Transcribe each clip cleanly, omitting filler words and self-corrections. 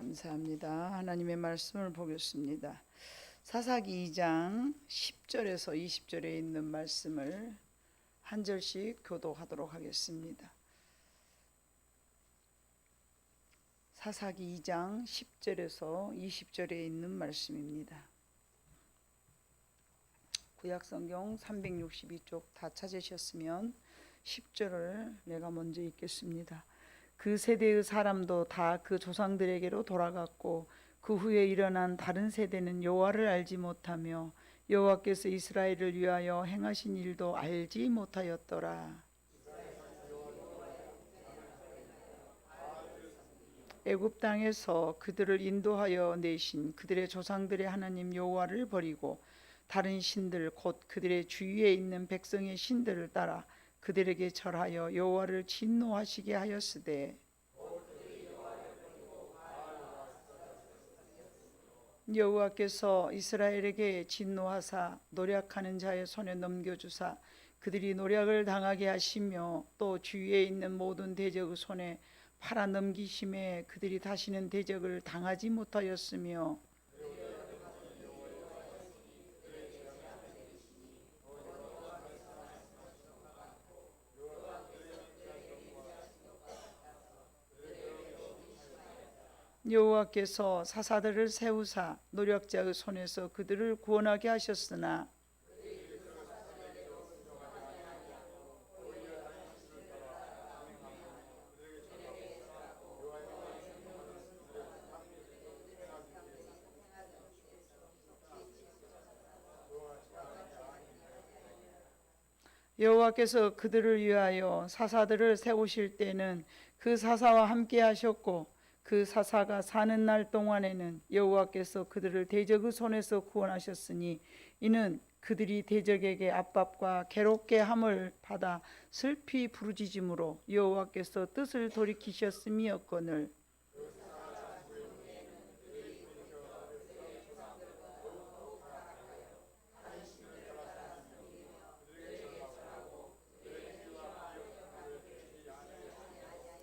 감사합니다. 하나님의 말씀을 보겠습니다. 사사기 2장 10절에서 20절에 있는 말씀을 한 절씩 교독하도록 하겠습니다. 사사기 2장 10절에서 20절에 있는 말씀입니다. 구약성경 362쪽 다 찾으셨으면 10절을 내가 먼저 읽겠습니다. 그 세대의 사람도 다 그 조상들에게로 돌아갔고 그 후에 일어난 다른 세대는 여호와를 알지 못하며 여호와께서 이스라엘을 위하여 행하신 일도 알지 못하였더라. 애굽 땅에서 그들을 인도하여 내신 그들의 조상들의 하나님 여호와를 버리고 다른 신들 곧 그들의 주위에 있는 백성의 신들을 따라 그들에게 절하여 여호와를 진노하시게 하였으되 여호와께서 이스라엘에게 진노하사 노략하는 자의 손에 넘겨주사 그들이 노략을 당하게 하시며 또 주위에 있는 모든 대적의 손에 팔아 넘기심에 그들이 다시는 대적을 당하지 못하였으며 여호와께서 사사들을 세우사 노략자의 손에서 그들을 구원하게 하셨으나 여호와께서 그들을 위하여 사사들을 세우실 때는 그 사사와 함께 하셨고 그 사사가 사는 날 동안에는 여호와께서 그들을 대적의 손에서 구원하셨으니 이는 그들이 대적에게 압박과 괴롭게 함을 받아 슬피 부르짖음으로 여호와께서 뜻을 돌이키셨음이었거늘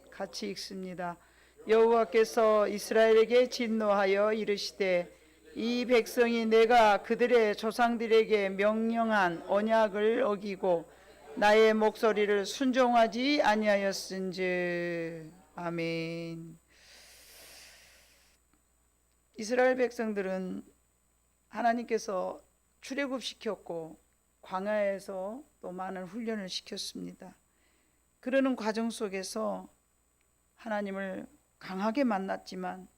같이 읽습니다. 여호와께서 이스라엘에게 진노하여 이르시되 이 백성이 내가 그들의 조상들에게 명령한 언약을 어기고 나의 목소리를 순종하지 아니하였은즉 아멘. 이스라엘 백성들은 하나님께서 출애굽시켰고 광야에서 또 많은 훈련을 시켰습니다. 그러는 과정 속에서 하나님을 강하게 만났지만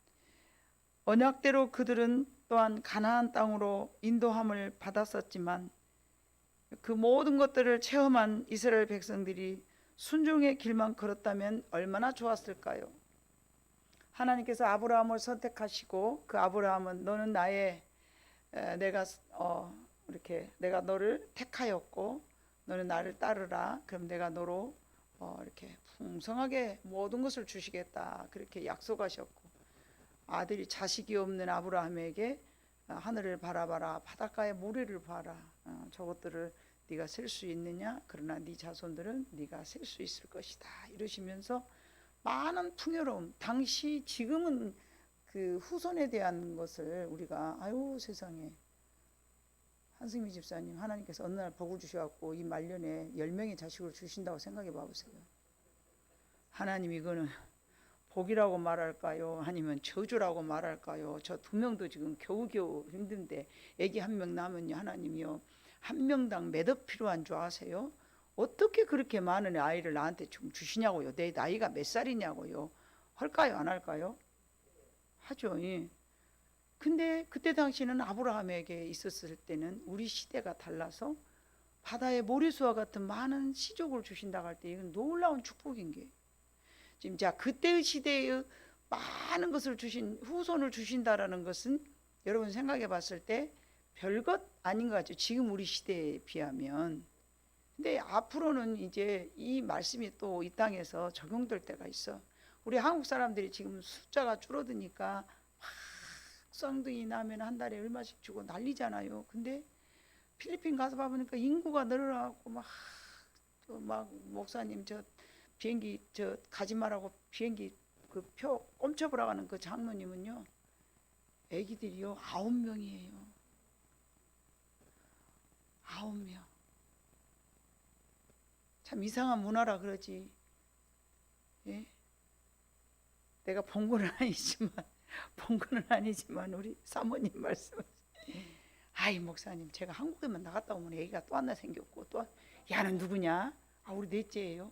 언약대로 그들은 또한 가나안 땅으로 인도함을 받았었지만 그 모든 것들을 체험한 이스라엘 백성들이 순종의 길만 걸었다면 얼마나 좋았을까요? 하나님께서 아브라함을 선택하시고 그 아브라함은 너는 나의 내가 너를 택하였고 너는 나를 따르라. 그럼 내가 너로 이렇게 풍성하게 모든 것을 주시겠다 그렇게 약속하셨고 아들이 자식이 없는 아브라함에게 하늘을 바라봐라 바닷가의 모래를 봐라 저것들을 네가 셀 수 있느냐 그러나 네 자손들은 네가 셀 수 있을 것이다 이러시면서 많은 풍요로움 당시 지금은 그 후손에 대한 것을 우리가 아유 세상에 한승미 집사님 하나님께서 어느 날 복을 주셔갖고 이 말년에 10명의 자식을 주신다고 생각해 봐보세요. 하나님 이거는 복이라고 말할까요? 아니면 저주라고 말할까요? 저 2명도 지금 겨우겨우 힘든데 애기 1명 낳으면요 하나님이요 1명당 몇 억 필요한 줄 아세요? 어떻게 그렇게 많은 아이를 나한테 좀 주시냐고요. 내 나이가 몇 살이냐고요. 할까요 안 할까요? 하죠. 예. 근데 그때 당시는 아브라함에게 있었을 때는 우리 시대가 달라서 바다의 모래수와 같은 많은 시족을 주신다고 할 때 이건 놀라운 축복인 게 지금 자 그때의 시대의 많은 것을 주신 후손을 주신다라는 것은 여러분 생각해 봤을 때 별것 아닌 것 같죠. 지금 우리 시대에 비하면. 근데 앞으로는 이제 이 말씀이 또 이 땅에서 적용될 때가 있어. 우리 한국 사람들이 지금 숫자가 줄어드니까 쌍둥이 나면 한 달에 얼마씩 주고 난리잖아요. 근데 필리핀 가서 봐보니까 인구가 늘어나고 막 목사님 저 비행기 저 가지 말라고 비행기 그 표 꼼쳐보라가는 그 장로님은요, 애기들이요 9명이에요. 9명. 참 이상한 문화라 그러지. 예? 내가 본 거는 아니지만 우리 사모님 말씀. 아이 목사님, 제가 한국에만 나갔다 오면 애기가 또 하나 생겼고, 또 야는 누구냐? 아 우리 넷째예요.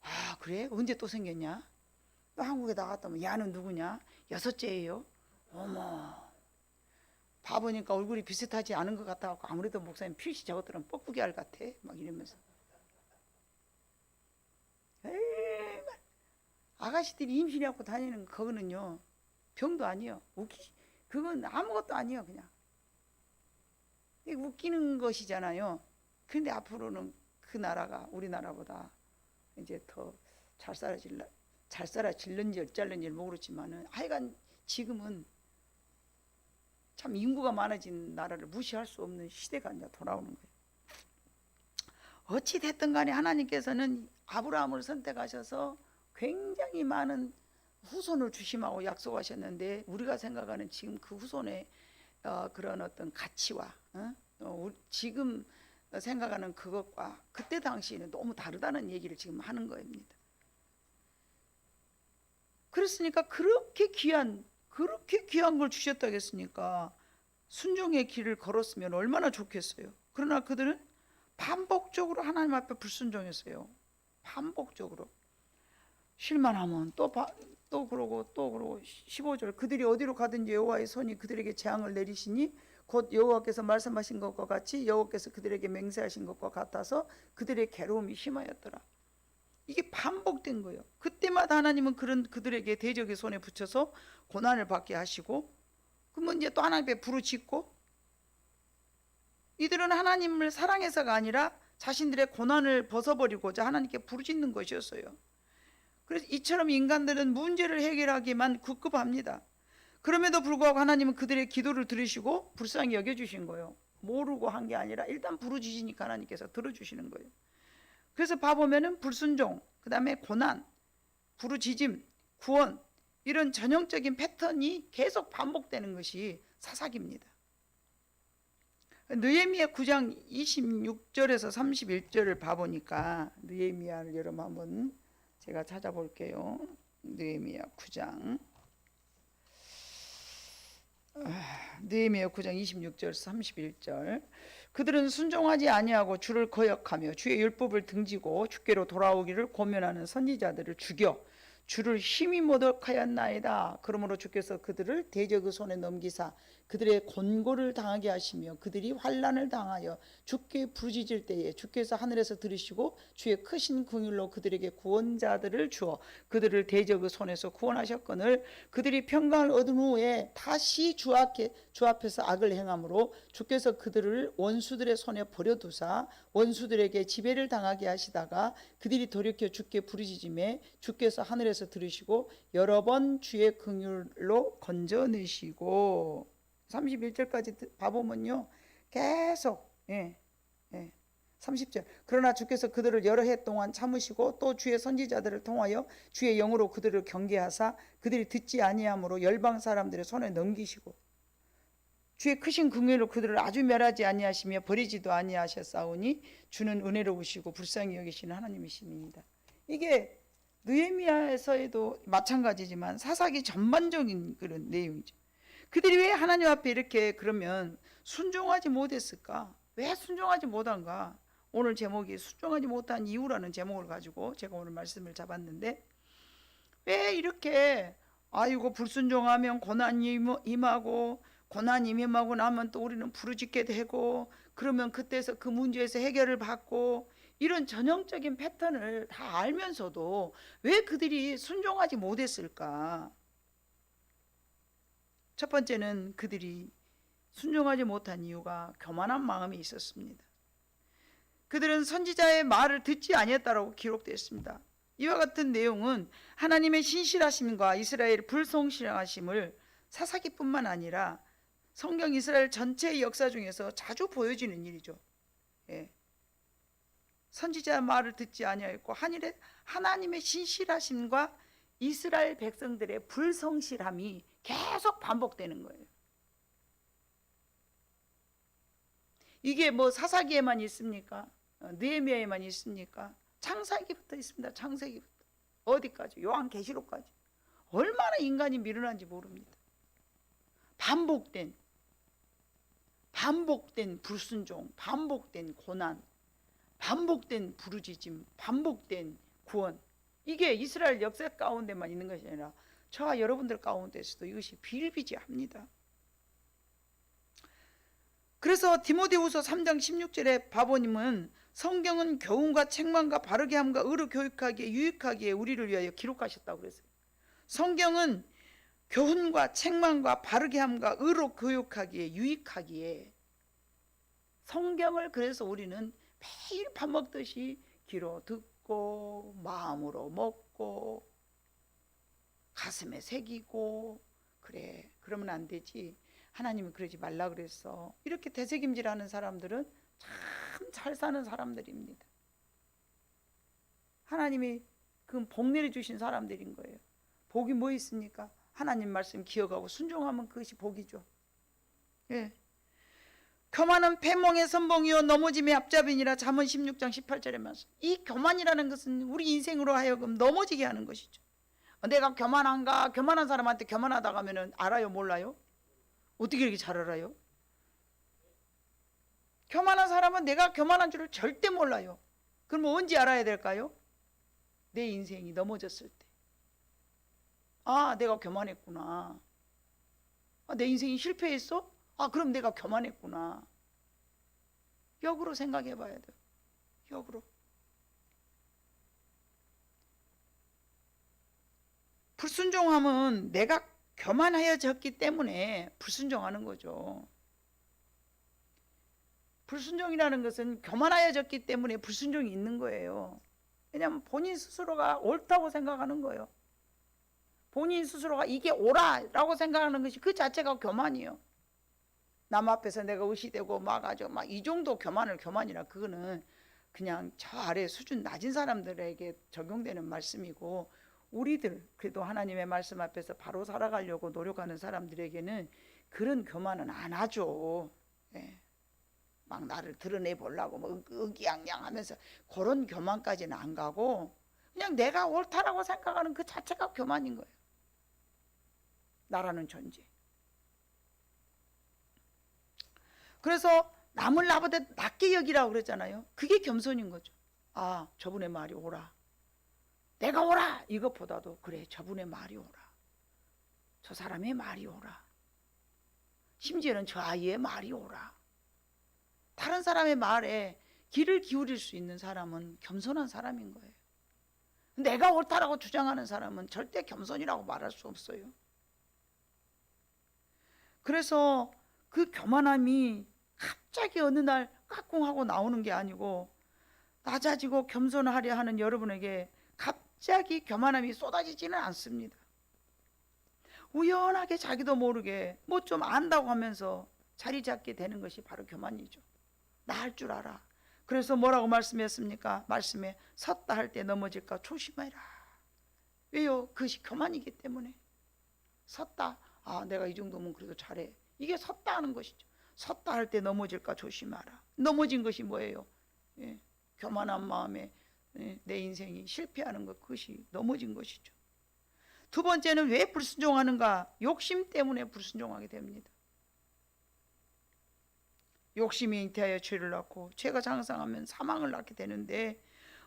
아 그래? 언제 또 생겼냐? 또 한국에 나갔다 오면 야는 누구냐? 6째예요. 어머, 봐보니까 얼굴이 비슷하지 않은 것 같아갖고 아무래도 목사님 필시 저것들은 뻐꾸기 알 같아 막 이러면서. 에이, 아가씨들이 임신해갖고 다니는 그거는요 병도 아니에요. 그건 아무것도 아니에요. 그냥 웃기는 것이잖아요. 근데 앞으로는 그 나라가 우리나라보다 이제 더 잘 살아질는지 어쩔는지 모르지만은 하여간 지금은 참 인구가 많아진 나라를 무시할 수 없는 시대가 이제 돌아오는 거예요. 어찌 됐든 간에 하나님께서는 아브라함을 선택하셔서 굉장히 많은 후손을 주심하고 약속하셨는데, 우리가 생각하는 지금 그 후손의 그런 어떤 가치와 지금 생각하는 그것과 그때 당시에는 너무 다르다는 얘기를 지금 하는 겁니다. 그랬으니까 그렇게 귀한 걸 주셨다겠습니까? 순종의 길을 걸었으면 얼마나 좋겠어요. 그러나 그들은 반복적으로 하나님 앞에 불순종했어요. 반복적으로. 실만하면 또 그러고 15절, 그들이 어디로 가든지 여호와의 손이 그들에게 재앙을 내리시니 곧 여호와께서 말씀하신 것과 같이 여호와께서 그들에게 맹세하신 것과 같아서 그들의 괴로움이 심하였더라. 이게 반복된 거예요. 그때마다 하나님은 그들에게 대적의 손에 붙여서 고난을 받게 하시고, 그러면 이제 또 하나님 앞에 부르짖고, 이들은 하나님을 사랑해서가 아니라 자신들의 고난을 벗어버리고자 하나님께 부르짖는 것이었어요. 그래서 이처럼 인간들은 문제를 해결하기만 급급합니다. 그럼에도 불구하고 하나님은 그들의 기도를 들으시고 불쌍히 여겨주신 거예요. 모르고 한 게 아니라 일단 부르짖으니까 하나님께서 들어주시는 거예요. 그래서 봐보면은 불순종, 그 다음에 고난, 부르짖음, 구원, 이런 전형적인 패턴이 계속 반복되는 것이 사사기입니다. 느헤미야 9장 26절에서 31절을 봐보니까, 느헤미야를 여러분 한번 제가 찾아볼게요. 느헤미야 9장 26절에서 31절. 그들은 순종하지 아니하고 주를 거역하며 주의 율법을 등지고 주께로 돌아오기를 고면하는 선지자들을 죽여 주를 힘이 모독하였나이다. 그러므로 주께서 그들을 대적의 손에 넘기사 그들의 곤고를 당하게 하시며 그들이 환난을 당하여 주께 부르짖을 때에 주께서 하늘에서 들으시고 주의 크신 긍휼로 그들에게 구원자들을 주어 그들을 대적의 손에서 구원하셨거늘 그들이 평강을 얻은 후에 다시 주 앞에서 악을 행함으로 주께서 그들을 원수들의 손에 버려두사 원수들에게 지배를 당하게 하시다가 그들이 돌이켜 주께 부르짖음에 주께서 하늘에서 들으시고 여러 번 주의 긍휼로 건져내시고. 31절까지 봐보면요 계속 30절, 그러나 주께서 그들을 여러 해 동안 참으시고 또 주의 선지자들을 통하여 주의 영으로 그들을 경계하사 그들이 듣지 아니함으로 열방 사람들의 손에 넘기시고 주의 크신 긍휼로 그들을 아주 멸하지 아니하시며 버리지도 아니하셨사오니 주는 은혜로우시고 불쌍히 여기시는 하나님이십니다. 이게 느헤미야에서도 마찬가지지만 사사기 전반적인 그런 내용이죠. 그들이 왜 하나님 앞에 이렇게 그러면 순종하지 못했을까? 왜 순종하지 못한가? 오늘 제목이 순종하지 못한 이유라는 제목을 가지고 제가 오늘 말씀을 잡았는데, 왜 이렇게 아이고 불순종하면 고난이 임하고 고난이 임하고 나면 또 우리는 부르짖게 되고 그러면 그때서 그 문제에서 해결을 받고 이런 전형적인 패턴을 다 알면서도 왜 그들이 순종하지 못했을까? 첫 번째는 그들이 순종하지 못한 이유가 교만한 마음이 있었습니다. 그들은 선지자의 말을 듣지 아니했다라고 기록되어 있습니다. 이와 같은 내용은 하나님의 신실하심과 이스라엘의 불성실하심을 사사기뿐만 아니라 성경 이스라엘 전체의 역사 중에서 자주 보여지는 일이죠. 선지자의 말을 듣지 아니하였고 하나님의 신실하심과 이스라엘 백성들의 불성실함이 계속 반복되는 거예요. 이게 뭐 사사기에만 있습니까? 느헤미야에만 있습니까? 창세기부터 있습니다. 창세기부터. 어디까지? 요한계시록까지. 얼마나 인간이 미련한지 모릅니다. 반복된 불순종, 반복된 고난, 반복된 부르짖음, 반복된 구원. 이게 이스라엘 역사 가운데만 있는 것이 아니라 저와 여러분들 가운데서도 이것이 비일비재합니다. 그래서 디모데후서 3장 16절에 바보님은 성경은 교훈과 책망과 바르게 함과 의로 교육하기에 유익하기에 우리를 위하여 기록하셨다고 그랬어요. 성경은 교훈과 책망과 바르게 함과 의로 교육하기에 유익하기에, 성경을 그래서 우리는 매일 밥 먹듯이 귀로 듣고 마음으로 먹고 가슴에 새기고, 그래 그러면 안 되지. 하나님이 그러지 말라 그랬어. 이렇게 되새김질하는 사람들은 참 잘 사는 사람들입니다. 하나님이 그 복 내려주신 사람들인 거예요. 복이 뭐 있습니까? 하나님 말씀 기억하고 순종하면 그것이 복이죠. 예. 교만은 패몽의 선봉이요 넘어짐의 앞잡이니라. 잠언 16장 18절에 말씀. 이 교만이라는 것은 우리 인생으로 하여금 넘어지게 하는 것이죠. 내가 교만한가? 교만한 사람한테 교만하다고 하면 알아요? 몰라요? 어떻게 이렇게 잘 알아요? 교만한 사람은 내가 교만한 줄을 절대 몰라요. 그럼 언제 알아야 될까요? 내 인생이 넘어졌을 때. 아, 내가 교만했구나. 아, 내 인생이 실패했어? 아, 그럼 내가 교만했구나. 역으로 생각해 봐야 돼요. 역으로. 불순종함은 내가 교만하여졌기 때문에 불순종하는 거죠. 불순종이라는 것은 교만하여졌기 때문에 불순종이 있는 거예요. 왜냐하면 본인 스스로가 옳다고 생각하는 거예요. 본인 스스로가 이게 옳아라고 생각하는 것이 그 자체가 교만이에요. 남 앞에서 내가 의시되고 막 아주 막 이 정도 교만이라, 그거는 그냥 저 아래 수준 낮은 사람들에게 적용되는 말씀이고, 우리들 그래도 하나님의 말씀 앞에서 바로 살아가려고 노력하는 사람들에게는 그런 교만은 안 하죠. 예. 막 나를 드러내 보려고 뭐 의기양양하면서 그런 교만까지는 안 가고, 그냥 내가 옳다라고 생각하는 그 자체가 교만인 거예요. 나라는 존재. 그래서 남을 나보다 낮게 여기라고 그랬잖아요. 그게 겸손인 거죠. 아, 저분의 말이 옳아. 내가 옳아. 이것보다도 그래, 저분의 말이 옳아. 저 사람의 말이 옳아. 심지어는 저 아이의 말이 옳아. 다른 사람의 말에 귀를 기울일 수 있는 사람은 겸손한 사람인 거예요. 내가 옳다라고 주장하는 사람은 절대 겸손이라고 말할 수 없어요. 그래서 그 교만함이 갑자기 어느 날 까꿍하고 나오는 게 아니고, 낮아지고 겸손하려 하는 여러분에게 갑자기 교만함이 쏟아지지는 않습니다. 우연하게 자기도 모르게 뭐 좀 안다고 하면서 자리 잡게 되는 것이 바로 교만이죠. 나 할 줄 알아. 그래서 뭐라고 말씀했습니까? 말씀에 섰다 할 때 넘어질까 조심해라. 왜요? 그것이 교만이기 때문에. 섰다. 아, 내가 이 정도면 그래도 잘해. 이게 섰다 하는 것이죠. 섰다 할 때 넘어질까 조심하라. 넘어진 것이 뭐예요? 예, 교만한 마음에 내 인생이 실패하는 것, 그것이 넘어진 것이죠. 두 번째는 왜 불순종하는가? 욕심 때문에 불순종하게 됩니다. 욕심이 잉태하여 죄를 낳고 죄가 장성하면 사망을 낳게 되는데,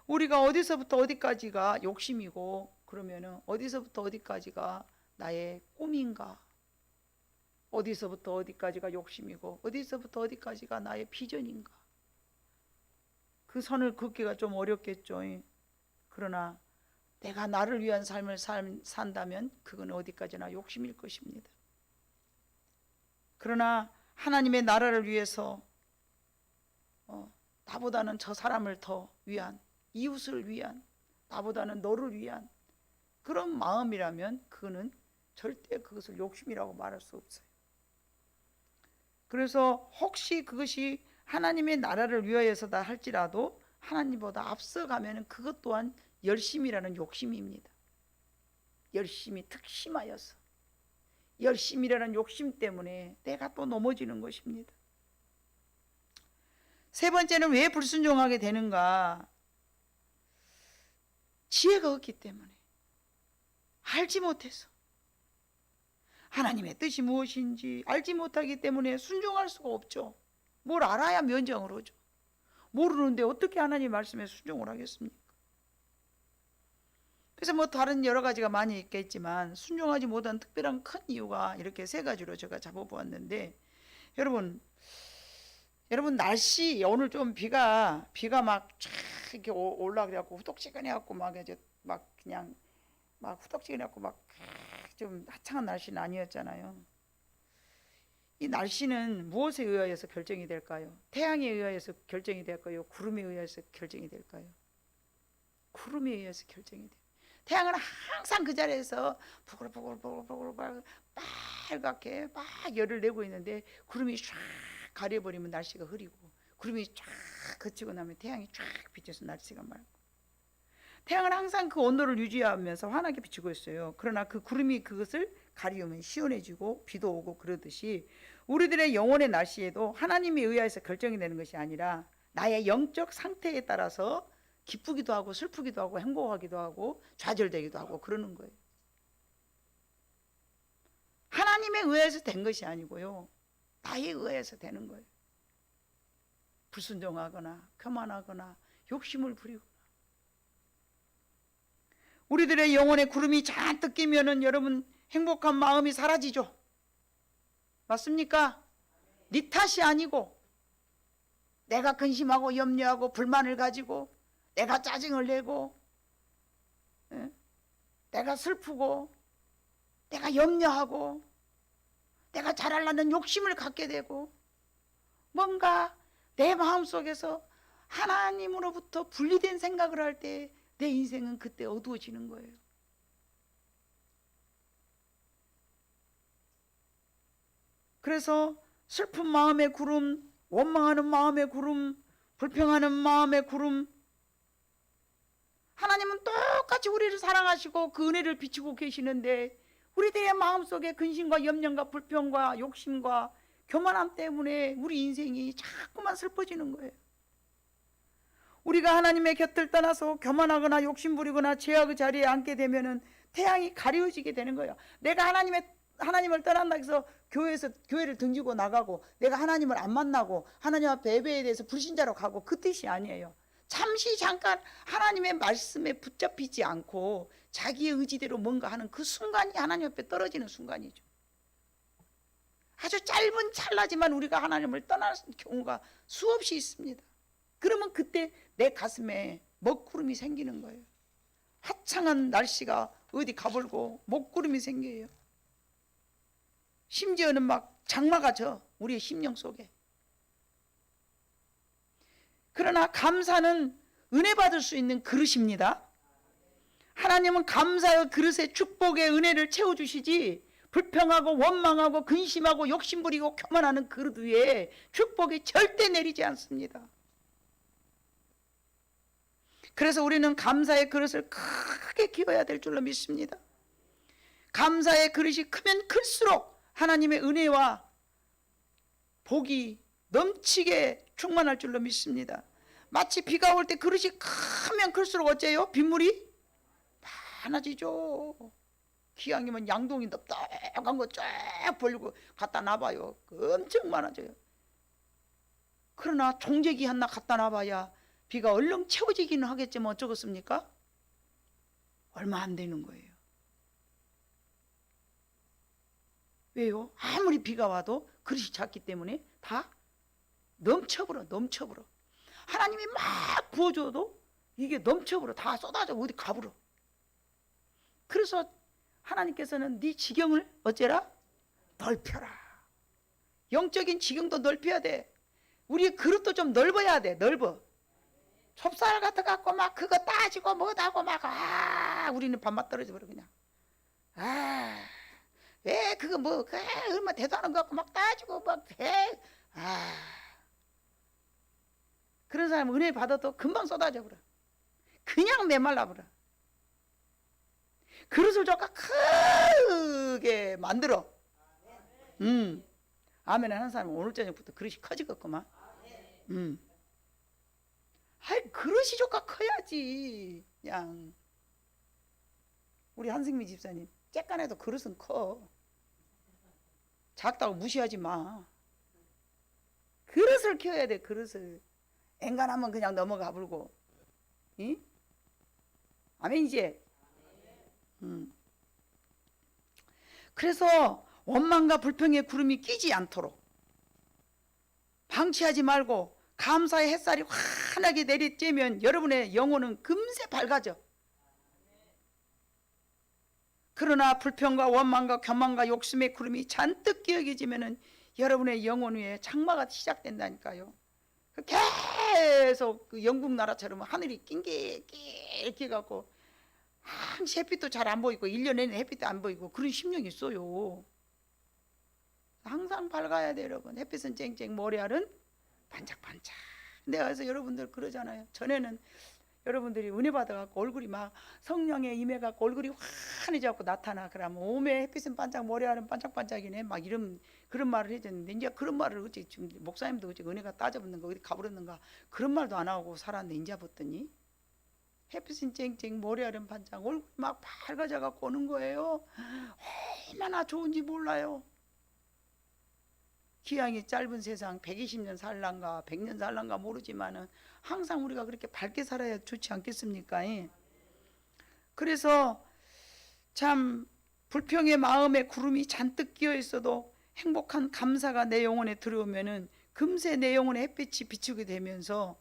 우리가 어디서부터 어디까지가 욕심이고, 그러면은 어디서부터 어디까지가 나의 꿈인가? 어디서부터 어디까지가 욕심이고 어디서부터 어디까지가 나의 비전인가? 그 선을 긋기가 좀 어렵겠죠. 그러나 내가 나를 위한 삶을 산다면 그건 어디까지나 욕심일 것입니다. 그러나 하나님의 나라를 위해서 나보다는 저 사람을 더 위한, 이웃을 위한, 나보다는 너를 위한 그런 마음이라면 그거는 절대 그것을 욕심이라고 말할 수 없어요. 그래서 혹시 그것이 하나님의 나라를 위하여서다 할지라도 하나님보다 앞서가면 그것 또한 열심이라는 욕심입니다. 열심히 특심하여서 열심이라는 욕심 때문에 내가 또 넘어지는 것입니다. 세 번째는 왜 불순종하게 되는가? 지혜가 없기 때문에, 알지 못해서, 하나님의 뜻이 무엇인지 알지 못하기 때문에 순종할 수가 없죠. 뭘 알아야 면정을 하죠. 모르는데 어떻게 하나님 말씀에 순종을 하겠습니까? 그래서 뭐 다른 여러 가지가 많이 있겠지만 순종하지 못한 특별한 큰 이유가 이렇게 세 가지로 제가 잡아보았는데, 여러분 날씨, 오늘 좀 비가 막 쫙 이렇게 올라 그래갖고 후덕지근해갖고 막 이제 막 그냥 막 후덕지근해갖고 막 좀 화창한 날씨는 아니었잖아요. 이 날씨는 무엇에 의하여서 결정이 될까요? 태양에 의하여서 결정이 될까요? 구름에 의해서 결정이 될까요? 구름에 의해서 결정이 돼요. 태양은 항상 그 자리에서 부글부글 빨갛게 막 열을 내고 있는데, 구름이 쫙 가려버리면 날씨가 흐리고, 구름이 쫙 그치고 나면 태양이 쫙 비쳐서 날씨가 맑고. 태양은 항상 그 온도를 유지하면서 환하게 비추고 있어요. 그러나 그 구름이 그것을 가리우면 시원해지고 비도 오고 그러듯이, 우리들의 영혼의 날씨에도 하나님에 의해서 결정이 되는 것이 아니라 나의 영적 상태에 따라서 기쁘기도 하고 슬프기도 하고 행복하기도 하고 좌절되기도 하고 그러는 거예요. 하나님에 의해서 된 것이 아니고요, 나에 의해서 되는 거예요. 불순종하거나 교만하거나 욕심을 부리고. 우리들의 영혼에 구름이 잔뜩 끼면은 여러분 행복한 마음이 사라지죠. 맞습니까? 네 탓이 아니고, 내가 근심하고 염려하고 불만을 가지고, 내가 짜증을 내고, 내가 슬프고, 내가 염려하고, 내가 잘하려는 욕심을 갖게 되고, 뭔가 내 마음속에서 하나님으로부터 분리된 생각을 할 때 내 인생은 그때 어두워지는 거예요. 그래서 슬픈 마음의 구름, 원망하는 마음의 구름, 불평하는 마음의 구름, 하나님은 똑같이 우리를 사랑하시고 그 은혜를 비추고 계시는데, 우리들의 마음속에 근심과 염려과 불평과 욕심과 교만함 때문에 우리 인생이 자꾸만 슬퍼지는 거예요. 우리가 하나님의 곁을 떠나서 교만하거나 욕심부리거나 죄악의 자리에 앉게 되면은 태양이 가려지게 되는 거예요. 내가 하나님을 떠난다 해서 교회를 등지고 나가고, 내가 하나님을 안 만나고 하나님 앞에 예배에 대해서 불신자로 가고, 그 뜻이 아니에요. 잠시 잠깐 하나님의 말씀에 붙잡히지 않고 자기의 의지대로 뭔가 하는 그 순간이 하나님 앞에 떨어지는 순간이죠. 아주 짧은 찰나지만 우리가 하나님을 떠나는 경우가 수없이 있습니다. 그러면 그때 내 가슴에 먹구름이 생기는 거예요. 화창한 날씨가 어디 가불고 먹구름이 생겨요. 심지어는 막 장마가 져, 우리의 심령 속에. 그러나 감사는 은혜 받을 수 있는 그릇입니다. 하나님은 감사의 그릇에 축복의 은혜를 채워주시지, 불평하고 원망하고 근심하고 욕심부리고 교만하는 그릇 위에 축복이 절대 내리지 않습니다. 그래서 우리는 감사의 그릇을 크게 키워야 될 줄로 믿습니다. 감사의 그릇이 크면 클수록 하나님의 은혜와 복이 넘치게 충만할 줄로 믿습니다. 마치 비가 올 때 그릇이 크면 클수록 어째요? 빗물이 많아지죠. 기왕이면 양동이 넙떡한 거 쫙 벌리고 갖다 놔봐요. 엄청 많아져요. 그러나 종재기 하나 갖다 놔봐야 비가 얼른 채워지기는 하겠지만 어쩌겠습니까? 얼마 안 되는 거예요. 왜요? 아무리 비가 와도 그릇이 작기 때문에 다 넘쳐버려. 하나님이 막 부어줘도 이게 넘쳐버려. 다 쏟아져 어디 가버려. 그래서 하나님께서는 네 지경을 어째라? 넓혀라. 영적인 지경도 넓혀야 돼. 우리 그릇도 좀 넓어야 돼. 넓어. 좁쌀 같아 갖고 막 그거 따지고 뭐다고 막 우리는 밥맛 떨어져 버려 그냥. 왜 그거 뭐 얼마 대도 않은 거 갖고 막 따지고 막 해. 그런 사람 은혜 받아도 금방 쏟아져 버려. 그냥 메말라 버려. 그릇을 조금 크게 만들어. 아멘 하는 사람은 오늘 저녁부터 그릇이 커지겠구만. 아이, 그릇이 조금 커야지. 그냥 우리 한승미 집사님, 쬐깐해도 그릇은 커. 작다고 무시하지 마. 그릇을 키워야 돼. 그릇을. 앵간하면 그냥 넘어가 불고. 응? 아멘이지? 그래서 원망과 불평의 구름이 끼지 않도록 방치하지 말고 감사의 햇살이 환하게 내리쬐면 여러분의 영혼은 금세 밝아져. 그러나 불평과 원망과 교만과 욕심의 구름이 잔뜩 끼어지면은 여러분의 영혼 위에 장마가 시작된다니까요. 계속 그 영국 나라처럼 하늘이 낑기낄 갖고 항시 햇빛도 잘 안 보이고 1년 내내 햇빛도 안 보이고 그런 심령이 있어요. 항상 밝아야 돼 여러분. 햇빛은 쨍쨍 모래알은 반짝반짝. 내가 그래서 여러분들 그러잖아요. 전에는 여러분들이 은혜 받아갖고 얼굴이 막 성령에 임해갖고 얼굴이 환해져갖고 나타나. 그러면 오메 햇빛은 반짝 모래알은 반짝반짝이네 막 이런 그런 말을 해줬는데 이제 그런 말을 어찌 지금 목사님도 어찌 은혜가 따져붙는가 어디 가버렸는가 그런 말도 안 하고 살았는데 이제 봤더니 햇빛은 쨍쨍 모래알은 반짝 얼굴이 막 밝아져갖고 오는 거예요. 얼마나 좋은지 몰라요. 기왕이 짧은 세상 120년 살란가 100년 살란가 모르지만은 항상 우리가 그렇게 밝게 살아야 좋지 않겠습니까? 그래서 참 불평의 마음에 구름이 잔뜩 끼어 있어도 행복한 감사가 내 영혼에 들어오면은 금세 내 영혼에 햇빛이 비추게 되면서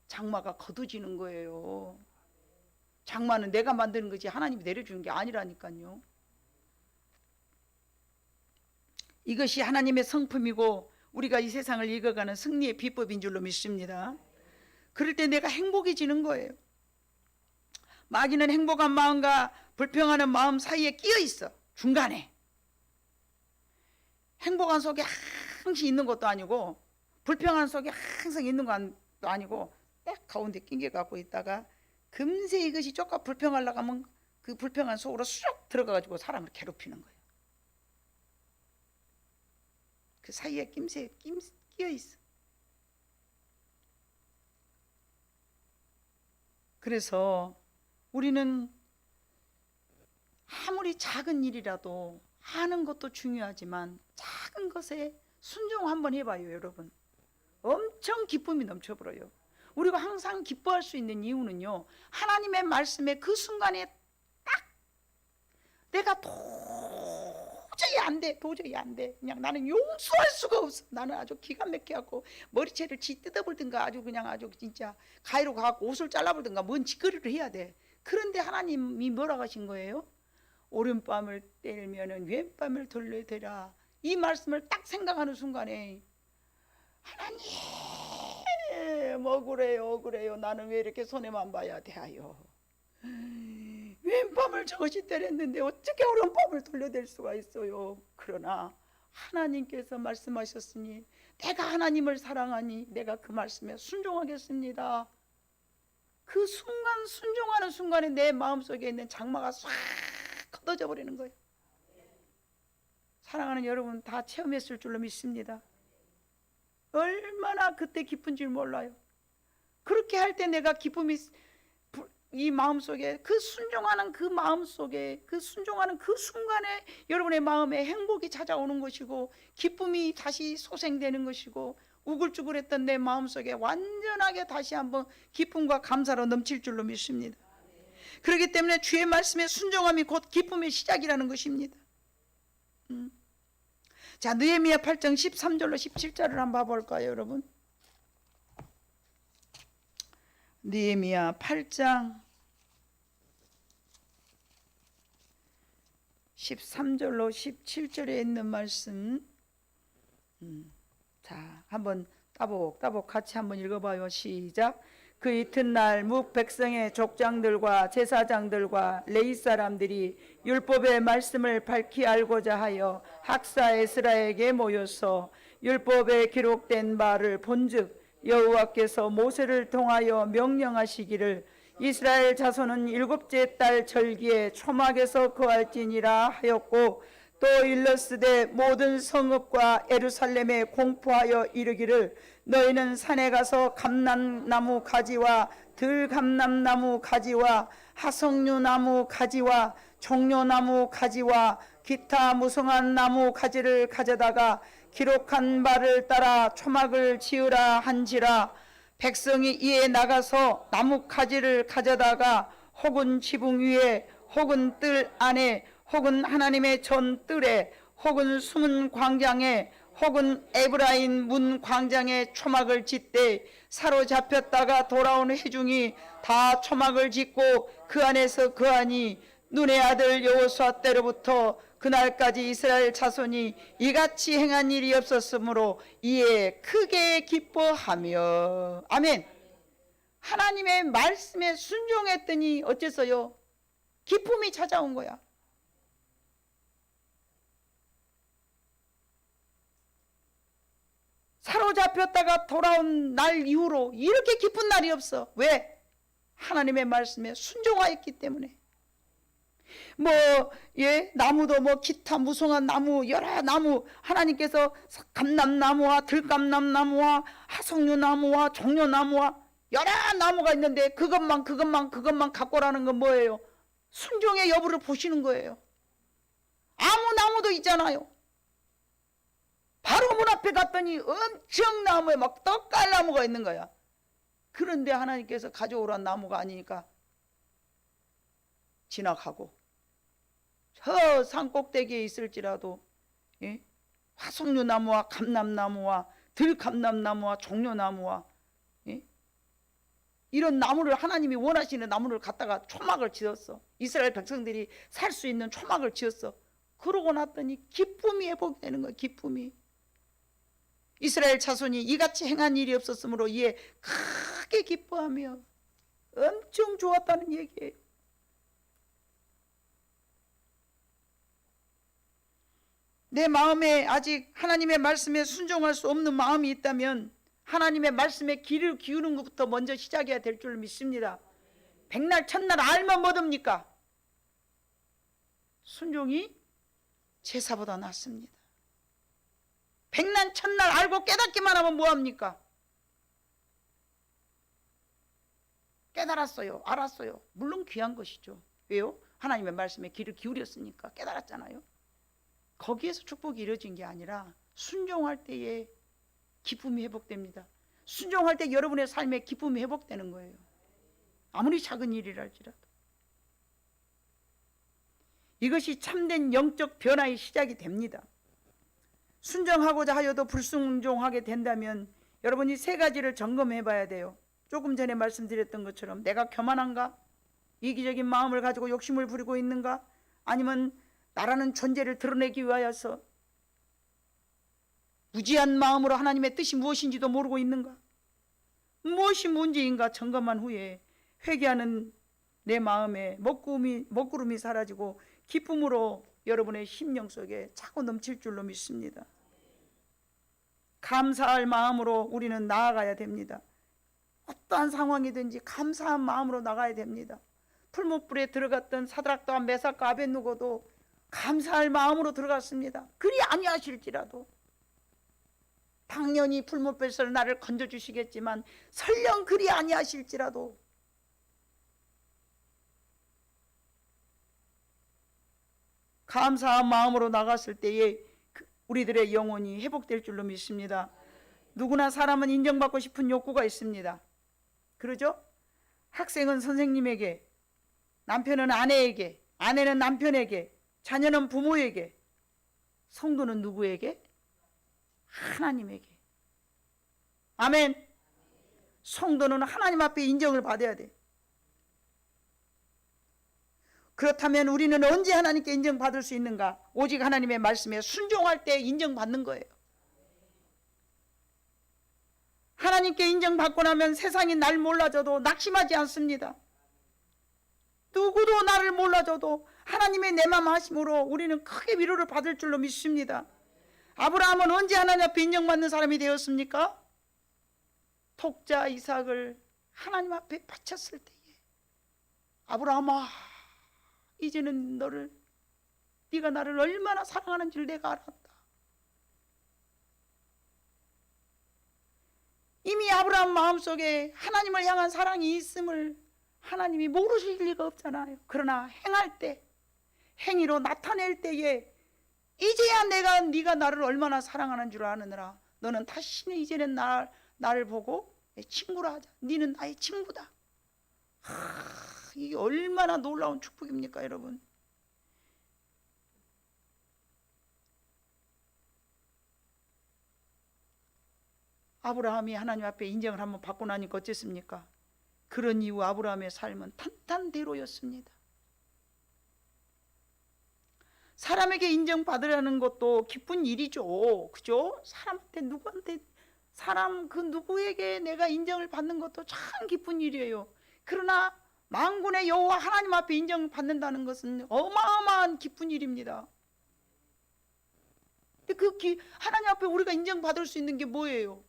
장마가 거두지는 거예요. 장마는 내가 만드는 거지 하나님이 내려주는 게 아니라니까요. 이것이 하나님의 성품이고 우리가 이 세상을 읽어가는 승리의 비법인 줄로 믿습니다. 그럴 때 내가 행복해지는 거예요. 마귀는 행복한 마음과 불평하는 마음 사이에 끼어 있어. 중간에. 행복한 속에 항상 있는 것도 아니고 불평한 속에 항상 있는 것도 아니고 딱 가운데 낑겨 갖고 있다가 금세 이것이 조금 불평하려고 하면 그 불평한 속으로 쑥 들어가가지고 사람을 괴롭히는 거예요. 그 사이에 끼어 있어. 그래서 우리는 아무리 작은 일이라도 하는 것도 중요하지만 작은 것에 순종 한번 해봐요 여러분. 엄청 기쁨이 넘쳐버려요. 우리가 항상 기뻐할 수 있는 이유는요, 하나님의 말씀에 그 순간에 딱 내가 도저히 안 돼. 그냥 나는 용서할 수가 없어. 나는 아주 기가 막혀갖고 머리채를 뜯어버리든가 아주 그냥 아주 진짜 가위로 가갖고 옷을 잘라버리든가 뭔 짓거리를 해야 돼. 그런데 하나님이 뭐라고 하신 거예요? 오른밤을 때리면은 왼밤을 돌려대라. 이 말씀을 딱 생각하는 순간에 하나님 억울해요. 나는 왜 이렇게 손해만 봐야 돼요. 왼밤을 저것이 때렸는데 어떻게 오른밤을 돌려댈 수가 있어요. 그러나 하나님께서 말씀하셨으니 내가 하나님을 사랑하니 내가 그 말씀에 순종하겠습니다. 그 순간 순종하는 순간에 내 마음속에 있는 장마가 싹 걷어져 버리는 거예요. 사랑하는 여러분 다 체험했을 줄로 믿습니다. 얼마나 그때 기쁜 줄 몰라요. 그렇게 할 때 내가 기쁨이 이 마음속에 그 순종하는 그 마음속에 그 순종하는 그 순간에 여러분의 마음에 행복이 찾아오는 것이고 기쁨이 다시 소생되는 것이고 우글쭈글했던 내 마음속에 완전하게 다시 한번 기쁨과 감사로 넘칠 줄로 믿습니다. 그렇기 때문에 주의 말씀에 순종함이 곧 기쁨의 시작이라는 것입니다. 자, 느헤미야 8장 13절로 17절을 한번 봐볼까요 여러분? 느헤미야 8장 13절로 17절에 있는 말씀, 자 한번 따복 같이 한번 읽어봐요. 시작. 그 이튿날 묵 백성의 족장들과 제사장들과 레위 사람들이 율법의 말씀을 밝히 알고자 하여 학사 에스라에게 모여서 율법에 기록된 바를 본즉 여호와께서 모세를 통하여 명령하시기를 이스라엘 자손은 일곱째 달 절기에 초막에서 거할지니라 하였고, 또 일러스되 모든 성읍과 예루살렘에 공포하여 이르기를 너희는 산에 가서 감람나무 가지와 들감람나무 가지와 하석류나무 가지와 종려나무 가지와 기타 무성한 나무 가지를 가져다가 기록한 바를 따라 초막을 지으라 한지라. 백성이 이에 나가서 나무 가지를 가져다가 혹은 지붕 위에 혹은 뜰 안에 혹은 하나님의 전 뜰에 혹은 숨은 광장에 혹은 에브라임 문 광장에 초막을 짓되, 사로잡혔다가 돌아온 회중이 다 초막을 짓고 그 안에서 거하니 눈의 아들 여호수아 때로부터 그날까지 이스라엘 자손이 이같이 행한 일이 없었으므로 이에 크게 기뻐하며. 아멘. 하나님의 말씀에 순종했더니 어째서요? 기쁨이 찾아온 거야. 사로잡혔다가 돌아온 날 이후로 이렇게 기쁜 날이 없어. 왜? 하나님의 말씀에 순종하였기 때문에. 나무도 기타 무성한 나무, 여러 나무, 하나님께서 감람나무와 들감람나무와 하석류나무와 종려나무와 여러 나무가 있는데 그것만 갖고 오라는 건 뭐예요? 순종의 여부를 보시는 거예요. 아무 나무도 있잖아요. 바로 문 앞에 갔더니 엄청 나무에 떡갈나무가 있는 거야. 그런데 하나님께서 가져오란 나무가 아니니까 지나가고, 저 산꼭대기에 있을지라도 화석류나무와 감람나무와 들감람나무와 종려나무와 이런 나무를, 하나님이 원하시는 나무를 갖다가 초막을 지었어. 이스라엘 백성들이 살 수 있는 초막을 지었어. 그러고 났더니 기쁨이 회복되는 거야. 기쁨이. 이스라엘 자손이 이같이 행한 일이 없었으므로 이에 크게 기뻐하며 엄청 좋았다는 얘기예요. 내 마음에 아직 하나님의 말씀에 순종할 수 없는 마음이 있다면 하나님의 말씀에 귀를 기울이는 것부터 먼저 시작해야 될 줄 믿습니다. 백날 첫날 알면 뭐됩니까? 순종이 제사보다 낫습니다. 백날 첫날 알고 깨닫기만 하면 뭐합니까? 깨달았어요. 알았어요. 물론 귀한 것이죠. 왜요? 하나님의 말씀에 귀를 기울였으니까 깨달았잖아요. 거기에서 축복이 이루어진 게 아니라 순종할 때에 기쁨이 회복됩니다. 순종할 때 여러분의 삶에 기쁨이 회복되는 거예요. 아무리 작은 일이랄지라도. 이것이 참된 영적 변화의 시작이 됩니다. 순종하고자 하여도 불순종하게 된다면 여러분이 세 가지를 점검해 봐야 돼요. 조금 전에 말씀드렸던 것처럼 내가 교만한가? 이기적인 마음을 가지고 욕심을 부리고 있는가? 아니면 나라는 존재를 드러내기 위하여서 무지한 마음으로 하나님의 뜻이 무엇인지도 모르고 있는가? 무엇이 문제인가 점검한 후에 회개하는 내 마음에 먹구름이 사라지고 기쁨으로 여러분의 심령 속에 차고 넘칠 줄로 믿습니다. 감사할 마음으로 우리는 나아가야 됩니다. 어떠한 상황이든지 감사한 마음으로 나가야 됩니다. 풀무불에 들어갔던 사드락과 메삭과 아벳느고도 감사할 마음으로 들어갔습니다. 그리 아니하실지라도 당연히 풀무불에서 나를 건져주시겠지만 설령 그리 아니하실지라도 감사한 마음으로 나갔을 때에 우리들의 영혼이 회복될 줄로 믿습니다. 누구나 사람은 인정받고 싶은 욕구가 있습니다. 그러죠? 학생은 선생님에게, 남편은 아내에게, 아내는 남편에게, 자녀는 부모에게, 성도는 누구에게? 하나님에게. 아멘. 성도는 하나님 앞에 인정을 받아야 돼. 그렇다면 우리는 언제 하나님께 인정받을 수 있는가? 오직 하나님의 말씀에 순종할 때 인정받는 거예요. 하나님께 인정받고 나면 세상이 날 몰라줘도 낙심하지 않습니다. 누구도 나를 몰라줘도 하나님의 내 맘 하심으로 우리는 크게 위로를 받을 줄로 믿습니다. 아브라함은 언제 하나님 앞에 인정받는 사람이 되었습니까? 독자 이삭을 하나님 앞에 바쳤을 때에 아브라함아, 이제는 네가 나를 얼마나 사랑하는지를 내가 알았다. 이미 아브라함 마음속에 하나님을 향한 사랑이 있음을 하나님이 모르실 리가 없잖아요. 그러나 행할 때, 행위로 나타낼 때에 이제야 네가 나를 얼마나 사랑하는 줄 아느니라. 너는 다시는 이제는 나를 보고 내 친구라 하자. 네는 나의 친구다. 이게 얼마나 놀라운 축복입니까, 여러분? 아브라함이 하나님 앞에 인정을 한번 받고 나니까 어쨌습니까? 그런 이후 아브라함의 삶은 탄탄대로였습니다. 사람에게 인정받으라는 것도 기쁜 일이죠. 그죠? 사람 그 누구에게 내가 인정을 받는 것도 참 기쁜 일이에요. 그러나 만군의 여호와 하나님 앞에 인정받는다는 것은 어마어마한 기쁜 일입니다. 근데 하나님 앞에 우리가 인정받을 수 있는 게 뭐예요?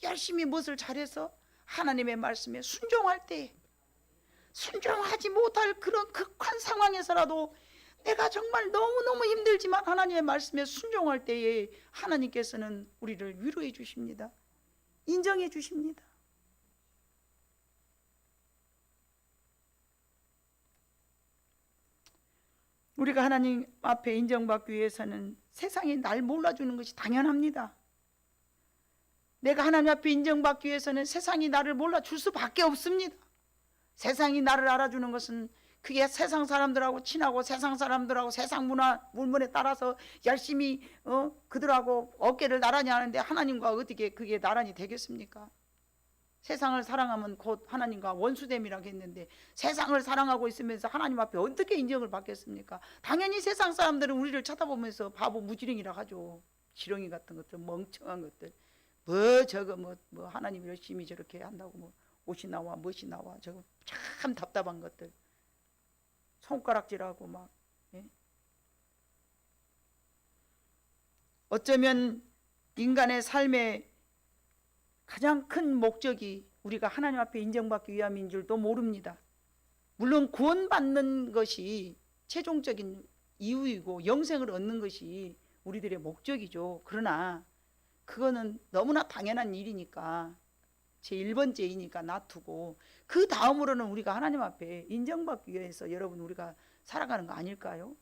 열심히 무엇을 잘해서 하나님의 말씀에 순종할 때, 순종하지 못할 그런 극한 상황에서라도 내가 정말 너무너무 힘들지만 하나님의 말씀에 순종할 때에 하나님께서는 우리를 위로해 주십니다. 인정해 주십니다. 우리가 하나님 앞에 인정받기 위해서는 세상이 날 몰라주는 것이 당연합니다. 내가 하나님 앞에 인정받기 위해서는 세상이 나를 몰라줄 수밖에 없습니다. 세상이 나를 알아주는 것은 그게 세상 사람들하고 친하고 세상 사람들하고 세상 물건에 따라서 열심히 그들하고 어깨를 나란히 하는데 하나님과 어떻게 그게 나란히 되겠습니까? 세상을 사랑하면 곧 하나님과 원수됨이라고 했는데 세상을 사랑하고 있으면서 하나님 앞에 어떻게 인정을 받겠습니까? 당연히 세상 사람들은 우리를 쳐다보면서 바보 무지렁이라 하죠. 지렁이 같은 것들, 멍청한 것들. 뭐 하나님 열심히 저렇게 한다고 뭐 옷이 나와 멋이 나와 저거 참 답답한 것들. 손가락질하고 막. 예? 어쩌면 인간의 삶의 가장 큰 목적이 우리가 하나님 앞에 인정받기 위함인 줄도 모릅니다. 물론 구원받는 것이 최종적인 이유이고 영생을 얻는 것이 우리들의 목적이죠. 그러나 그거는 너무나 당연한 일이니까 제 1번째이니까 놔두고 그 다음으로는 우리가 하나님 앞에 인정받기 위해서 여러분 우리가 살아가는 거 아닐까요?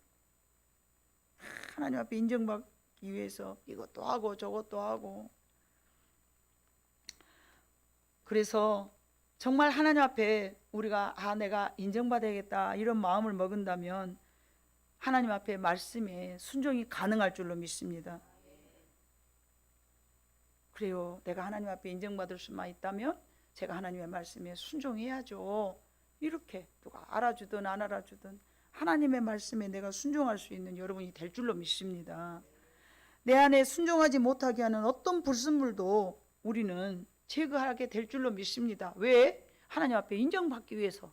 하나님 앞에 인정받기 위해서 이것도 하고 저것도 하고. 그래서 정말 하나님 앞에 우리가 내가 인정받아야겠다 이런 마음을 먹은다면 하나님 앞에 말씀에 순종이 가능할 줄로 믿습니다. 그래요. 내가 하나님 앞에 인정받을 수만 있다면 제가 하나님의 말씀에 순종해야죠. 이렇게 누가 알아주든 안 알아주든 하나님의 말씀에 내가 순종할 수 있는 여러분이 될 줄로 믿습니다. 내 안에 순종하지 못하게 하는 어떤 불순물도 우리는 제거하게 될 줄로 믿습니다. 왜? 하나님 앞에 인정받기 위해서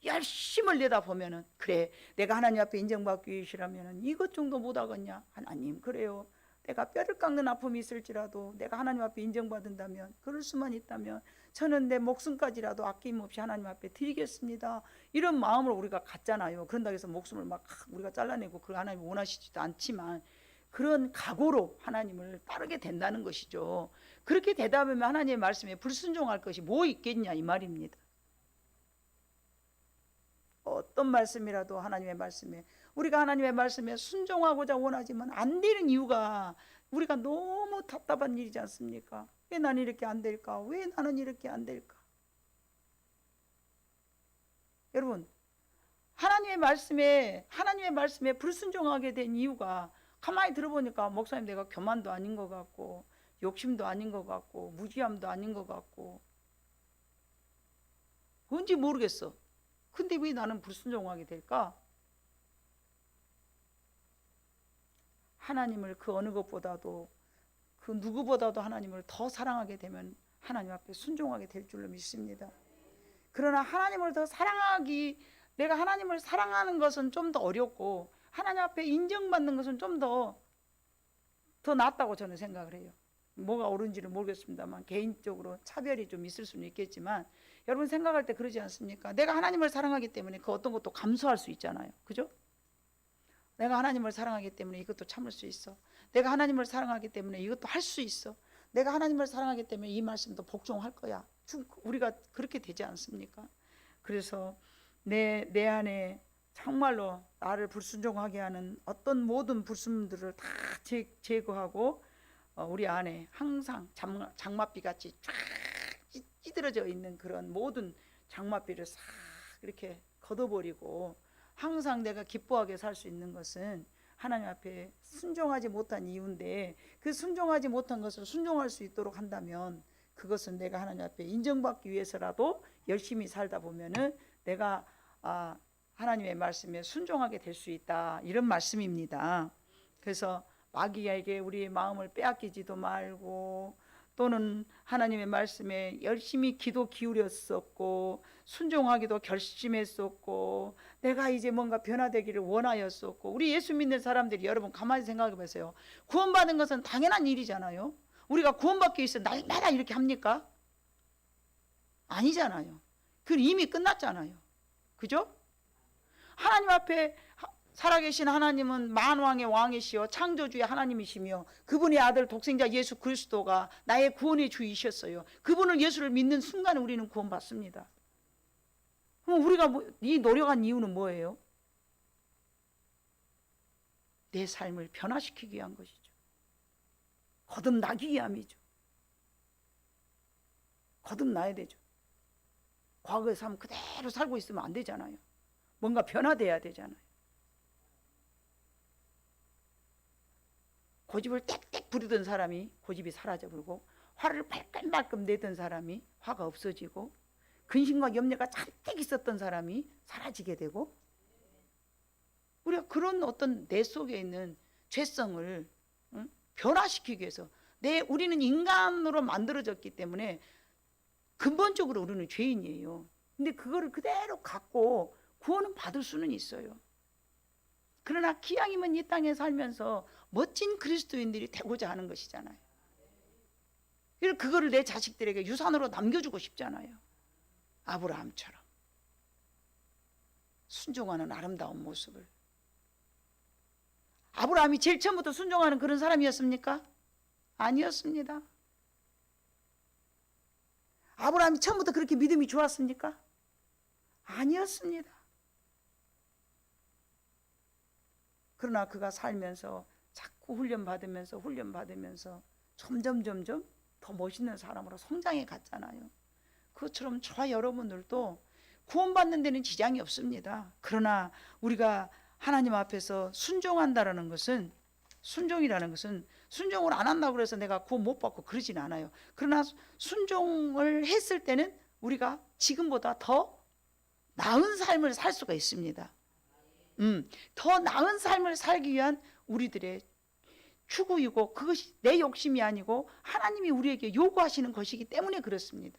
열심을 내다 보면은 그래 내가 하나님 앞에 인정받기 위해서라면은 이것 정도 못하겠냐? 하나님 그래요. 내가 뼈를 깎는 아픔이 있을지라도 내가 하나님 앞에 인정받는다면 그럴 수만 있다면 저는 내 목숨까지라도 아낌없이 하나님 앞에 드리겠습니다. 이런 마음을 우리가 갖잖아요. 그런다고 해서 목숨을 막 우리가 잘라내고 그 하나님 원하시지도 않지만 그런 각오로 하나님을 따르게 된다는 것이죠. 그렇게 되다 보면 하나님의 말씀에 불순종할 것이 뭐 있겠냐 이 말입니다. 어떤 말씀이라도 하나님의 말씀에 우리가 하나님의 말씀에 순종하고자 원하지만 안 되는 이유가 우리가 너무 답답한 일이지 않습니까? 왜 나는 이렇게 안 될까? 왜 나는 이렇게 안 될까? 여러분 하나님의 말씀에 불순종하게 된 이유가 가만히 들어보니까 목사님 내가 교만도 아닌 것 같고 욕심도 아닌 것 같고 무지함도 아닌 것 같고 뭔지 모르겠어. 근데 왜 나는 불순종하게 될까? 하나님을 그 어느 것보다도 그 누구보다도 하나님을 더 사랑하게 되면 하나님 앞에 순종하게 될 줄로 믿습니다. 그러나 하나님을 더 내가 하나님을 사랑하는 것은 좀 더 어렵고 하나님 앞에 인정받는 것은 좀 더 낫다고 저는 생각을 해요. 뭐가 옳은지는 모르겠습니다만 개인적으로 차별이 좀 있을 수는 있겠지만 여러분 생각할 때 그러지 않습니까? 내가 하나님을 사랑하기 때문에 그 어떤 것도 감수할 수 있잖아요. 그죠? 내가 하나님을 사랑하기 때문에 이것도 참을 수 있어. 내가 하나님을 사랑하기 때문에 이것도 할 수 있어. 내가 하나님을 사랑하기 때문에 이 말씀도 복종할 거야. 우리가 그렇게 되지 않습니까? 그래서 내 안에 정말로 나를 불순종하게 하는 어떤 모든 불순들을 다 제거하고 우리 안에 항상 장맛비 같이 쫙 찌들어져 있는 그런 모든 장맛비를 싹 이렇게 걷어버리고 항상 내가 기뻐하게 살 수 있는 것은 하나님 앞에 순종하지 못한 이유인데, 그 순종하지 못한 것을 순종할 수 있도록 한다면 그것은 내가 하나님 앞에 인정받기 위해서라도 열심히 살다 보면은 내가 하나님의 말씀에 순종하게 될 수 있다, 이런 말씀입니다. 그래서 마귀에게 우리의 마음을 빼앗기지도 말고, 또는 하나님의 말씀에 열심히 기도 기울였었고 순종하기도 결심했었고 내가 이제 뭔가 변화되기를 원하였었고. 우리 예수 믿는 사람들이 여러분 가만히 생각해 보세요. 구원받은 것은 당연한 일이잖아요. 우리가 구원받기 위해서 날마다 이렇게 합니까? 아니잖아요. 그건 이미 끝났잖아요. 그죠? 하나님 앞에 살아계신 하나님은 만왕의 왕이시여 창조주의 하나님이시며 그분의 아들 독생자 예수 그리스도가 나의 구원의 주이셨어요. 그분을, 예수를 믿는 순간에 우리는 구원받습니다. 그럼 우리가 이 노력한 이유는 뭐예요? 내 삶을 변화시키기 위한 것이죠. 거듭나기 위함이죠. 거듭나야 되죠. 과거의 삶 그대로 살고 있으면 안 되잖아요. 뭔가 변화돼야 되잖아요. 고집을 땡땡 부리던 사람이 고집이 사라져버리고, 화를 발끈발끈 내던 사람이 화가 없어지고, 근심과 염려가 잔뜩 있었던 사람이 사라지게 되고, 우리가 그런 어떤 내 속에 있는 죄성을 변화시키기 위해서, 우리는 인간으로 만들어졌기 때문에 근본적으로 우리는 죄인이에요. 근데 그거를 그대로 갖고 구원은 받을 수는 있어요. 그러나 기왕이면 이 땅에 살면서 멋진 그리스도인들이 되고자 하는 것이잖아요. 그거를 내 자식들에게 유산으로 남겨주고 싶잖아요. 아브라함처럼 순종하는 아름다운 모습을. 아브라함이 제일 처음부터 순종하는 그런 사람이었습니까? 아니었습니다. 아브라함이 처음부터 그렇게 믿음이 좋았습니까? 아니었습니다. 그러나 그가 살면서 자꾸 훈련받으면서 점점 더 멋있는 사람으로 성장해 갔잖아요. 그것처럼 저와 여러분들도 구원받는 데는 지장이 없습니다. 그러나 우리가 하나님 앞에서 순종한다라는 것은, 순종이라는 것은 순종을 안 한다고 해서 내가 구원 못 받고 그러진 않아요. 그러나 순종을 했을 때는 우리가 지금보다 더 나은 삶을 살 수가 있습니다. 더 나은 삶을 살기 위한 우리들의 추구이고, 그것이 내 욕심이 아니고 하나님이 우리에게 요구하시는 것이기 때문에 그렇습니다.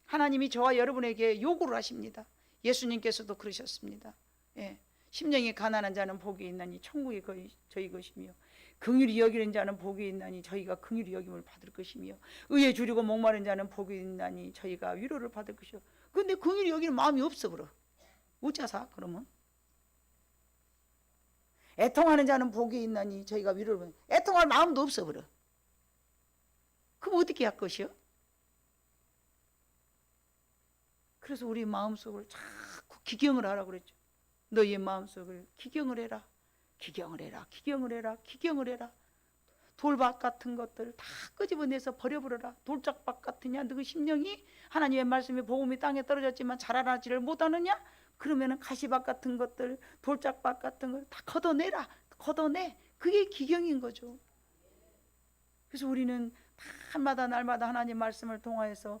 하나님이 저와 여러분에게 요구를 하십니다. 예수님께서도 그러셨습니다. 심령이 가난한 자는 복이 있나니 천국이 저희 것이며, 긍휼히 여기는 자는 복이 있나니 저희가 긍휼히 여김을 받을 것이며, 의에 줄이고 목마른 자는 복이 있나니 저희가 위로를 받을 것이요. 그런데 긍휼히 여기는 마음이 없어 그러. 어째서 그러면? 애통하는 자는 복이 있나니 저희가 위로를 받을, 애통할 마음도 없어 그러. 그럼 어떻게 할 것이요? 그래서 우리 마음속을 자꾸 기경을 하라고 그랬죠. 너희의 마음속을 기경을 해라. 기경을 해라. 기경을 해라. 기경을 해라. 돌박 같은 것들 다 끄집어내서 버려버려라. 돌짝박 같으냐? 너희 심령이 하나님의 말씀에 복음이 땅에 떨어졌지만 자라나지를 못하느냐? 그러면은 가시박 같은 것들, 돌짝박 같은 걸 다 걷어내라. 걷어내. 그게 기경인 거죠. 그래서 우리는 날마다 하나님 말씀을 통하여서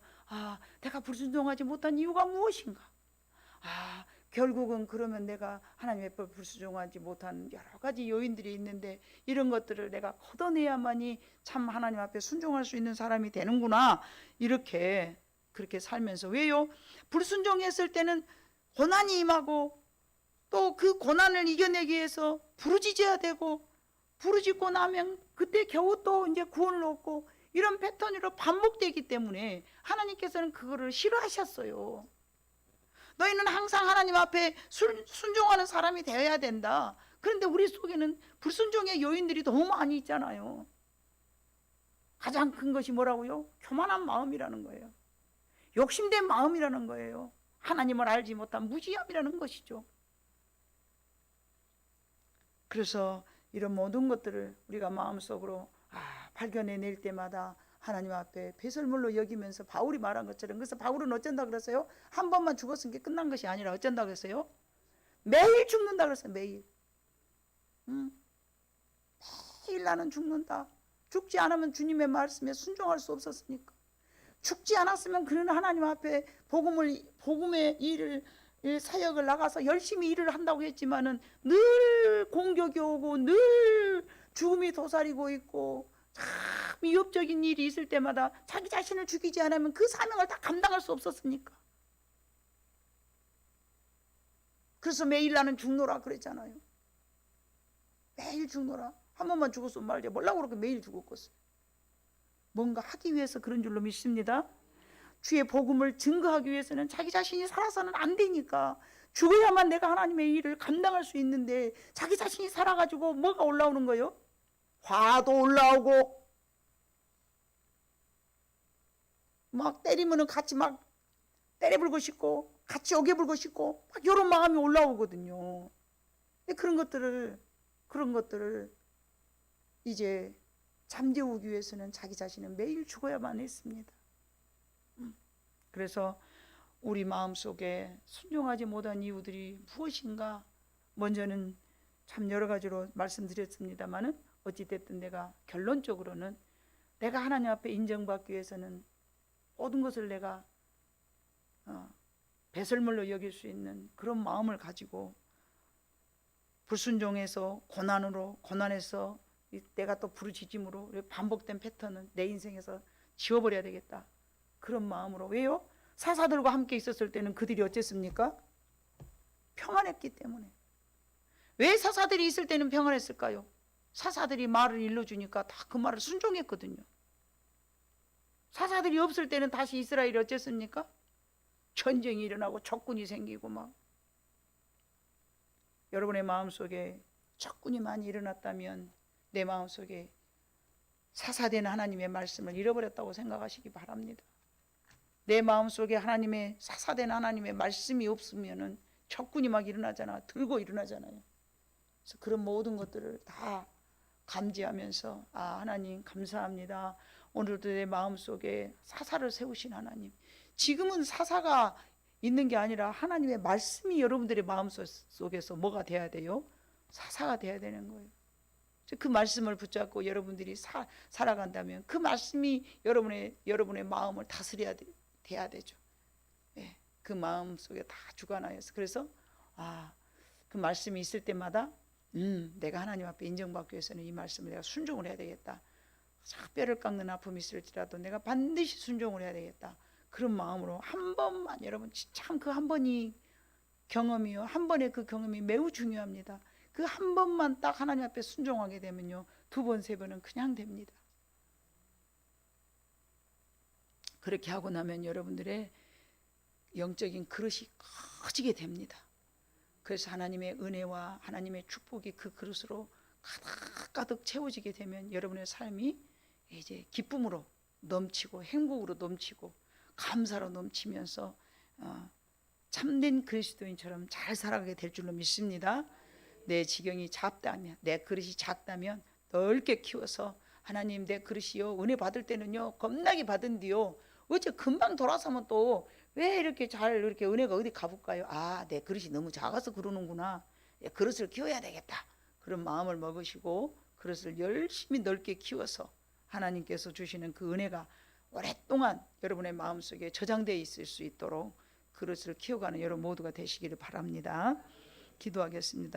내가 불순종하지 못한 이유가 무엇인가? 결국은 그러면 내가 하나님의 법을 불순종하지 못한 여러 가지 요인들이 있는데, 이런 것들을 내가 걷어내야만이 참 하나님 앞에 순종할 수 있는 사람이 되는구나. 그렇게 살면서. 왜요? 불순종했을 때는 고난이 임하고, 또 그 고난을 이겨내기 위해서 부르짖어야 되고, 부르짖고 나면 그때 겨우 또 이제 구원을 얻고, 이런 패턴으로 반복되기 때문에 하나님께서는 그거를 싫어하셨어요. 너희는 항상 하나님 앞에 순종하는 사람이 되어야 된다. 그런데 우리 속에는 불순종의 요인들이 너무 많이 있잖아요. 가장 큰 것이 뭐라고요? 교만한 마음이라는 거예요. 욕심된 마음이라는 거예요. 하나님을 알지 못한 무지함이라는 것이죠. 그래서 이런 모든 것들을 우리가 마음속으로 발견해낼 때마다 하나님 앞에 배설물로 여기면서 바울이 말한 것처럼, 그래서 바울은 어쩐다 그랬어요? 한 번만 죽었은 게 끝난 것이 아니라 어쩐다 그랬어요? 매일 죽는다 그랬어요. 매일. 매일 나는 죽는다. 죽지 않으면 주님의 말씀에 순종할 수 없었으니까. 죽지 않았으면 그는 하나님 앞에 복음의 일을, 사역을 나가서 열심히 일을 한다고 했지만은 늘 공격이 오고 늘 죽음이 도사리고 있고 참 위협적인 일이 있을 때마다 자기 자신을 죽이지 않으면 그 사명을 다 감당할 수 없었으니까. 그래서 매일 나는 죽노라 그랬잖아요. 매일 죽노라. 한 번만 죽었으면 말이야. 뭐라고 그렇게 매일 죽었겠어요. 뭔가 하기 위해서 그런 줄로 믿습니다. 주의 복음을 증거하기 위해서는 자기 자신이 살아서는 안 되니까 죽어야만 내가 하나님의 일을 감당할 수 있는데, 자기 자신이 살아가지고 뭐가 올라오는 거예요? 화도 올라오고, 막 때리면은 같이 막 때려불고 싶고, 같이 어겨불고 싶고, 막 이런 마음이 올라오거든요. 근데 그런 것들을 이제 잠재우기 위해서는 자기 자신은 매일 죽어야만 했습니다. 그래서 우리 마음속에 순종하지 못한 이유들이 무엇인가? 먼저는 참 여러 가지로 말씀드렸습니다마는, 어찌됐든 내가 결론적으로는 내가 하나님 앞에 인정받기 위해서는 모든 것을 내가 배설물로 여길 수 있는 그런 마음을 가지고, 불순종해서 고난에서 내가 또 부르짖음으로 반복된 패턴은 내 인생에서 지워버려야 되겠다. 그런 마음으로. 왜요? 사사들과 함께 있었을 때는 그들이 어땠습니까? 평안했기 때문에. 왜 사사들이 있을 때는 평안했을까요? 사사들이 말을 일러주니까 다 그 말을 순종했거든요. 사사들이 없을 때는 다시 이스라엘이 어쨌습니까? 전쟁이 일어나고 적군이 생기고 막. 여러분의 마음속에 적군이 많이 일어났다면 내 마음속에 사사된 하나님의 말씀을 잃어버렸다고 생각하시기 바랍니다. 내 마음속에 사사된 하나님의 말씀이 없으면은 적군이 막 일어나잖아. 들고 일어나잖아요. 그래서 그런 모든 것들을 다 감지하면서, 하나님 감사합니다. 오늘도 내 마음속에 사사를 세우신 하나님. 지금은 사사가 있는 게 아니라 하나님의 말씀이 여러분들의 마음속에서 뭐가 돼야 돼요? 사사가 돼야 되는 거예요. 그 말씀을 붙잡고 여러분들이 살아간다면 그 말씀이 여러분의 마음을 다스려야 돼야 되죠. 예, 그 마음 속에 다 주관하여서. 그래서 그 말씀이 있을 때마다 내가 하나님 앞에 인정받기 위해서는 이 말씀을 내가 순종을 해야 되겠다. 뼈를 깎는 아픔이 있을지라도 내가 반드시 순종을 해야 되겠다. 그런 마음으로 한 번만, 여러분 참 그 한 번이 경험이요, 한 번의 그 경험이 매우 중요합니다. 그 한 번만 딱 하나님 앞에 순종하게 되면요, 두 번, 세 번은 그냥 됩니다. 그렇게 하고 나면 여러분들의 영적인 그릇이 커지게 됩니다. 그래서 하나님의 은혜와 하나님의 축복이 그 그릇으로 가득가득 채워지게 되면 여러분의 삶이 이제 기쁨으로 넘치고 행복으로 넘치고 감사로 넘치면서 참된 그리스도인처럼 잘 살아가게 될 줄로 믿습니다. 내 지경이 작다면, 내 그릇이 작다면 넓게 키워서, 하나님 내 그릇이요, 은혜 받을 때는요 겁나게 받은디요, 어째 금방 돌아서면 또 왜 이렇게 은혜가 어디 가볼까요? 내 그릇이 너무 작아서 그러는구나. 그릇을 키워야 되겠다. 그런 마음을 먹으시고 그릇을 열심히 넓게 키워서 하나님께서 주시는 그 은혜가 오랫동안 여러분의 마음속에 저장되어 있을 수 있도록 그릇을 키워가는 여러분 모두가 되시기를 바랍니다. 기도하겠습니다.